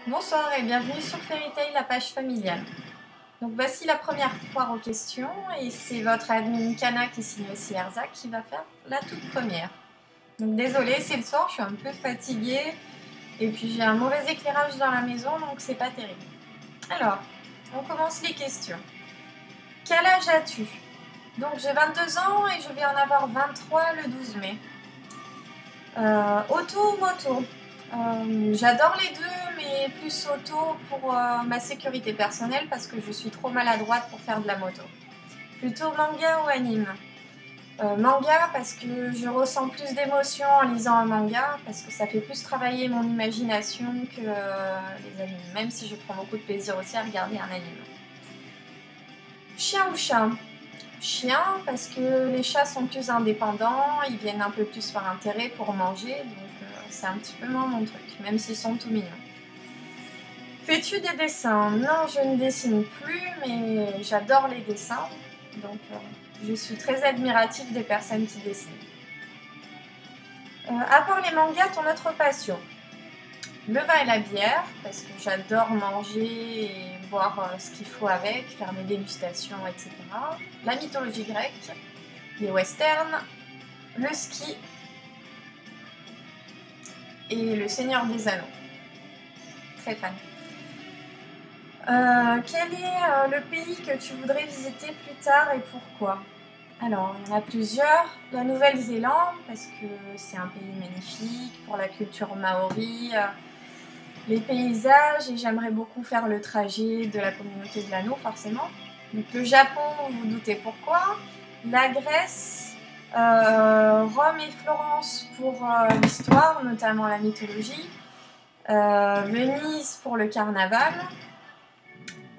Bonsoir et bienvenue sur Fairy Tail, la page familiale. Donc voici la première foire aux questions et c'est votre admin Kana qui signe aussi Erza qui va faire la toute première. Donc désolée, c'est le soir, je suis un peu fatiguée et puis j'ai un mauvais éclairage dans la maison donc c'est pas terrible. Alors, on commence les questions. Quel âge as-tu? Donc j'ai 22 ans et je vais en avoir 23 le 12 mai. Auto ou moto? J'adore les deux, mais plus auto pour ma sécurité personnelle parce que je suis trop maladroite pour faire de la moto. Plutôt manga ou anime? Manga parce que je ressens plus d'émotions en lisant un manga, parce que ça fait plus travailler mon imagination que les animes, même si je prends beaucoup de plaisir aussi à regarder un anime. Chien ou chat? Chien parce que les chats sont plus indépendants, ils viennent un peu plus par intérêt pour manger, donc c'est un petit peu moins mon truc, même s'ils sont tout mignons. Fais-tu des dessins? Non, je ne dessine plus, mais j'adore les dessins, donc je suis très admirative des personnes qui dessinent. À part les mangas, ton autre passion? Le vin et la bière, parce que j'adore manger et boire ce qu'il faut avec, faire des dégustations, etc. La mythologie grecque, les westerns, le ski et le Seigneur des Anneaux. Très fan. Quel est le pays que tu voudrais visiter plus tard et pourquoi? Alors, il y en a plusieurs. La Nouvelle-Zélande, parce que c'est un pays magnifique, pour la culture maori, les paysages, et j'aimerais beaucoup faire le trajet de la communauté de l'anneau, forcément. Donc le Japon, vous vous doutez pourquoi. La Grèce, Rome et Florence pour l'histoire, notamment la mythologie. Venise pour le carnaval.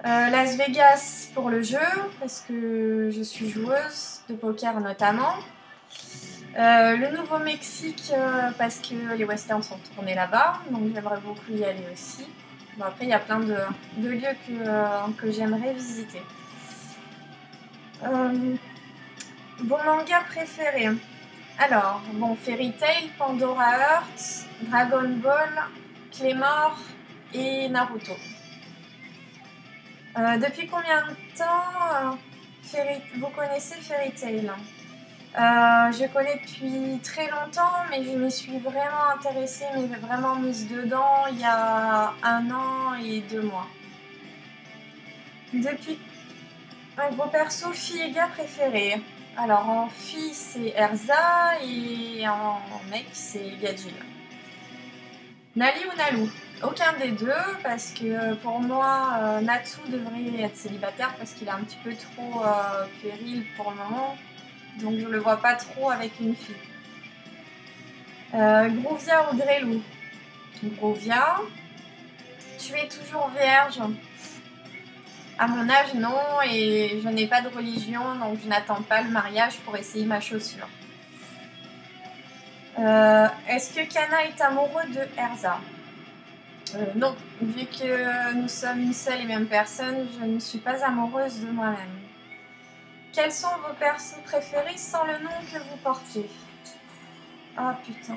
Las Vegas pour le jeu, parce que je suis joueuse de poker notamment. Le Nouveau-Mexique, parce que les westerns sont tournés là-bas, donc j'aimerais beaucoup y aller aussi. Bon, après, il y a plein de lieux que j'aimerais visiter. Vos mangas préférés? Alors, bon, Fairy Tail, Pandora Hearts, Dragon Ball, Claymore et Naruto. Depuis combien de temps vous connaissez Fairy Tail? Je connais depuis très longtemps, mais je m'y suis vraiment intéressée, mais vraiment mise dedans il y a 1 an et 2 mois. Depuis vos persos filles et gars préférés? Alors en fille c'est Erza et en mec c'est Gadjil. Nali ou Nalou? Aucun des deux, parce que pour moi Natsu devrait être célibataire parce qu'il est un petit peu trop puéril pour le moment. Donc je le vois pas trop avec une fille. Grouvia ou Grelou? Grouvia. Tu es toujours vierge? À mon âge, non, et je n'ai pas de religion, donc je n'attends pas le mariage pour essayer ma chaussure. Est-ce que Kana est amoureux de Erza? Non, vu que nous sommes une seule et même personne, je ne suis pas amoureuse de moi-même. Quels sont vos persos préférés sans le nom que vous portez? Ah putain.